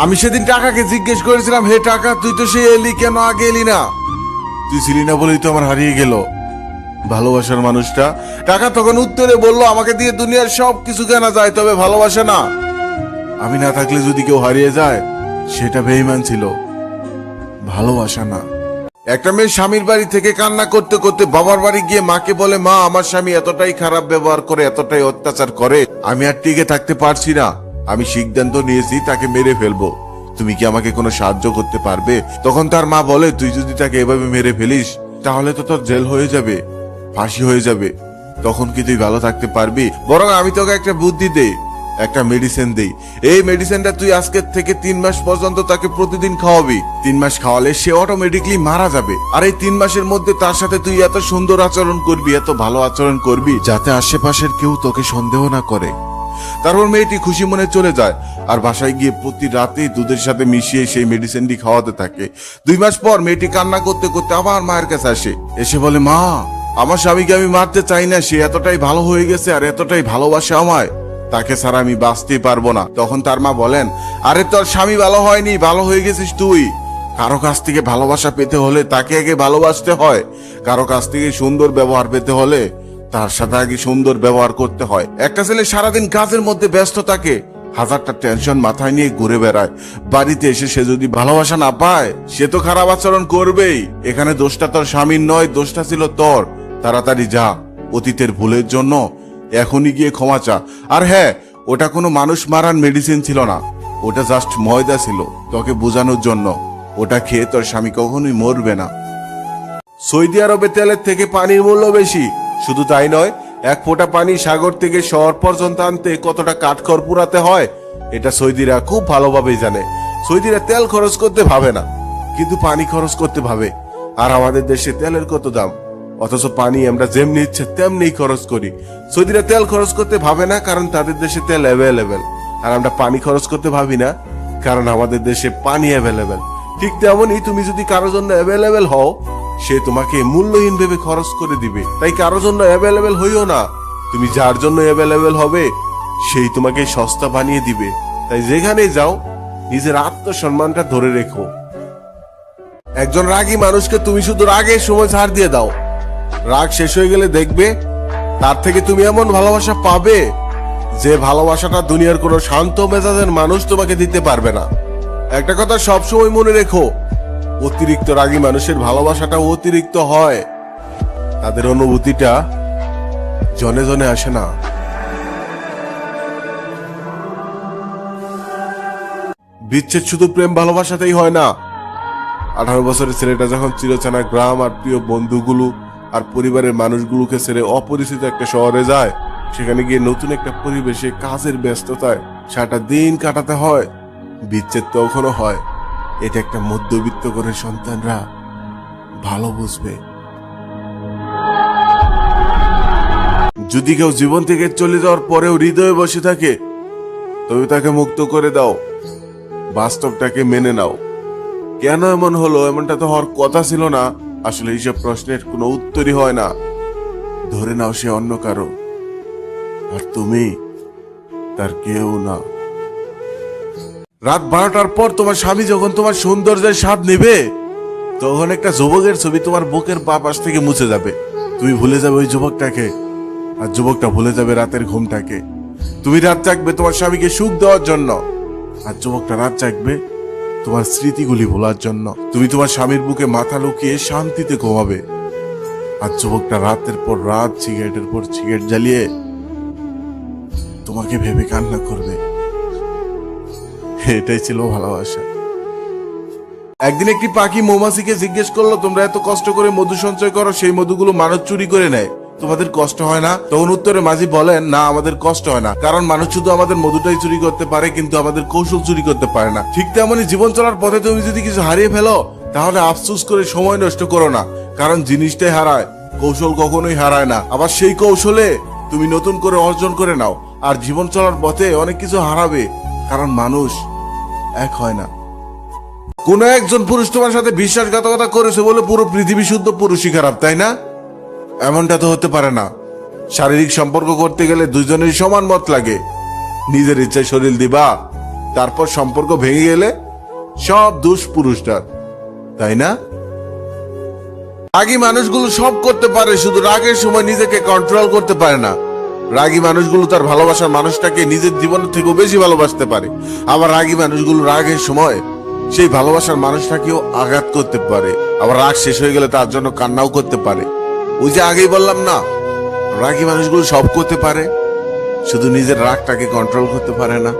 আমি সেদিন টাকাকে জিজ্ঞেস করেছিলাম, হে টাকা, তুই তো সে এলি কেন, আগে এলি না? তুই ছিলি না বলেই তো আমার হারিয়ে গেল ভালোবাসার মানুষটা। টাকা তখন উত্তরে বললো, আমাকে দিয়ে দুনিয়ার সব কিছু কেনা যায়, তবে ভালোবাসা না। আমি না থাকলে যদি কেউ হারিয়ে যায়, সেটা বেঈমান ছিল, ভালোবাসা না। একটা মেয়ে স্বামীর বাড়ি থেকে কান্না করতে করতে বাবার বাড়ি গিয়ে মাকে বলে, মা, আমার স্বামী এতটাই খারাপ ব্যবহার করে, এতটাই অত্যাচার করে, আমি আর টিকে থাকতে পারছি না। আমি সিদ্ধান্ত নিয়েছি তাকে মেরে ফেলবো। তুমি কি আমাকে কোনো সাহায্য করতে পারবে? তখন তার মা বলে, তুই যদি তাকে এভাবে মেরে ফেলিস, তাহলে তো তোর জেল হয়ে যাবে, ফাঁসি হয়ে যাবে। তখন কি তুই ভালো থাকতে পারবি? বরং আমি তোকে একটা বুদ্ধি দেই, একটা মেডিসিন দেই। এই মেডিসিনটা তুই আজকের থেকে 3 মাস পর্যন্ত তাকে প্রতিদিন খাওয়াবি। 3 মাস খাওয়ালে সে অটোমেটিকলি মারা যাবে। আর এই 3 মাসের মধ্যে তার সাথে তুই এত সুন্দর আচরণ করবি, এত ভালো আচরণ করবি, যাতে আশেপাশের কেউ তোকে সন্দেহ না করে। তারপর মেয়েটি খুশি মনে চলে যায় আর বাসায় গিয়ে প্রতি রাতে দুধের সাথে মিশিয়ে সেই মেডিসিনটি খাওয়াতে থাকে। 2 মাস পর মেয়েটি কান্না করতে করতে আবার মায়ের কাছে আসে, এসে বলে, মা, আমার স্বামীকে আমি মারতে চাই না, সে এতটাই ভালো হয়ে গেছে আর এতটাই ভালোবাসে আমায়, তাকে ছাড়া আমি বাঁচতে পারবো না। তখন তার মা বলেন, আরে তোর স্বামী ভালো হয়নি, ভালো হয়ে গেছিস তুই। কারো কাছ থেকে ভালোবাসা পেতে হলে তাকে আগে ভালোবাসতে হয়। কারো কাছ থেকে সুন্দর ব্যবহার পেতে হলে তার সাথে আগে সুন্দর ব্যবহার করতে হয়। একটা ছেলে সারাদিন কাজের মধ্যে ব্যস্ত থাকে, হাজারটা টেনশন মাথায় নিয়ে ঘুরে বেড়ায়। বাড়িতে এসে সে যদি ভালোবাসা না পায়, সে তো খারাপ আচরণ করবেই। এখানে দোষটা তোর স্বামীর নয়, দোষটা ছিল তোর। তাড়াতাড়ি যা, অতীতের ভুলের জন্য এখনই গিয়ে ক্ষমা চা। আর হ্যাঁ, ওটা কোনো মানুষ মারার মেডিসিন ছিল না, ওটা জাস্ট ময়দা ছিল, তোকে বোঝানোর জন্য। ওটা খেয়ে তোর স্বামী কখনোই মরবে না। সৌদি আরবে তেলের থেকে পানির মূল্য বেশি। শুধু তাই নয়, 1 ফোঁটা পানি সাগর থেকে শহর পর্যন্ত আনতে কতটা কাঠখড় পুরাতে হয়, এটা সৌদিরা খুব ভালোভাবেই জানে। সৌদিরা তেল খরচ করতে ভাবে না, কিন্তু পানি খরচ করতে ভাবে। আর আমাদের দেশে তেলের কত দাম, অথচ পানি আমরা যেমনি ইচ্ছে তেমনি খরচ করি। সৌদিরা তেল খরচ করতে ভাবে না, কারণ তাদের দেশে তেল অ্যাভেলেবেল। আর আমরা পানি খরচ করতে ভাবি না, কারণ আমাদের দেশে পানি অ্যাভেলেবেল। ঠিক তেমনই তুমি যদি কারোর জন্য অ্যাভেলেবেল হও, সে তোমাকে মূল্যহীন ভেবে খরচ করে দিবে। তাই কারোর জন্য অ্যাভেলেবেল হইও না। তুমি যার জন্য অ্যাভেলেবেল হবে, সেই তোমাকে সস্তা বানিয়ে দিবে। তাই যেখানে যাও, নিজের আত্মসম্মানটা ধরে রেখো। একজন রাগী মানুষকে তুমি শুধু রাগের সময় ছাড় দিয়ে দাও, রাগ শেষ হয়ে গেলে দেখবে তার থেকে তুমি এমন ভালোবাসা পাবে, যে ভালোবাসাটা দুনিয়ার কোনো শান্ত মেজাজের মানুষ তোমাকে দিতে পারবে না। একটা কথা সবসময় মনে রেখো, অতিরিক্ত রাগী মানুষের ভালোবাসাটা অতিরিক্ত হয়, তাদের অনুভূতিটা জনে জনে আসে না। বিচ্ছেদ শুধু প্রেম ভালোবাসাতেই হয় না। 18 বছরের ছেলেটা যখন চিরচেনা গ্রাম আর প্রিয় বন্ধুগুলো আর পরিবারের মানুষগুলোকে ছেড়ে অপরিচিত একটা শহরে যায়, সেখানে গিয়ে নতুন একটা পরিবেশে কাজের ব্যস্ততায় সারাটা দিন কাটাতে হয়, বিচ্ছেদ তখনও হয়। এটা একটা মধ্যবিত্ত ঘরের সন্তানরা ভালো বুঝবে। যদি কেউ জীবন থেকে চলে যাওয়ার পরেও হৃদয়ে বসে থাকে, তবে তাকে মুক্ত করে দাও, বাস্তবটাকে মেনে নাও। কেন এমন হলো, এমনটা তো হওয়ার কথা ছিল না, আসলে এইসব প্রশ্নের কোনো উত্তরই হয় না। ধরে নাও সে অন্য কারো, আর তুমি তার কেউ না। রাত 12টার পর তোমার স্বামী যখন তোমার সৌন্দর্যের স্বাদ নেবে, তখন একটা যুবকের ছবি তোমার বুকের বাঁ পাশ থেকে মুছে যাবে। তুমি ভুলে যাবে ওই যুবকটাকে, আর যুবকটা ভুলে যাবে রাতের ঘুমটাকে। তুমি রাত জাগবে তোমার স্বামীকে সুখ দেওয়ার জন্য, আর যুবকটা রাত জাগবে তোমার স্মৃতিগুলি ভোলার জন্য। তুমি তোমার স্বামীর বুকে মাথা লুকিয়ে শান্তিতে ঘুমাবে, আর যুবকটা রাতের পর রাত সিগারেটের পর সিগারেট জ্বালিয়ে তোমাকে ভেবে কান্না করবে। এটাই ছিল ভালোবাসা। একদিন একটি পাখি মৌমাছিকে জিজ্ঞেস করলো, তোমরা এত কষ্ট করে মধু সঞ্চয় করো, সেই মধুগুলো মানুষ চুরি করে নেয়, তোমাদের কষ্ট হয় না? তখন উত্তরে মাঝি বলেন, না, আমাদের কষ্ট হয় না, কারণ মানুষ শুধু আমাদের মধুটাই চুরি করতে পারে, কিন্তু আমাদের কৌশল চুরি করতে পারে না। ঠিক তেমনই জীবন চলার পথে তুমি যদি কিছু হারিয়ে ফেলো, তাহলে আফসোস করে সময় নষ্ট করো না, কারণ জিনিসটাই হারায়, কৌশল কখনোই হারায় না। আবার সেই কৌশলে তুমি নতুন করে অর্জন করে নাও। আর জীবন চলার পথে অনেক কিছু হারাবে, কারণ মানুষ এক হয় না। কোন একজন পুরুষ তোমার সাথে বিশ্বাসঘাতকতা করেছে বলে পুরো পৃথিবী শুদ্ধ পুরুষই খারাপ, তাই না? এমনটা তো হতে পারে না। শারীরিক সম্পর্ক করতে গেলে দুজনেরই সমান মত লাগে। নিজের ইচ্ছায় শরীর দিবা, তারপর সম্পর্ক ভেঙে গেলে সব দোষ পুরুষটার, তাই না? রাগী মানুষগুলো সব করতে পারে, শুধু রাগের সময় নিজেকে কন্ট্রোল করতে পারে না। রাগী মানুষগুলো তার ভালোবাসার মানুষটাকে নিজের জীবনের থেকেও বেশি ভালোবাসতে পারে। আবার রাগী মানুষগুলো রাগের সময় সেই ভালোবাসার মানুষটাকেও আঘাত করতে পারে। আবার রাগ শেষ হয়ে গেলে তার জন্য কান্নাও করতে পারে। ওই যে আগেই বললাম না, রাগী মানুষগুলো সব করতে পারে, শুধু নিজের রাগটাকে কন্ট্রোল করতে পারে না।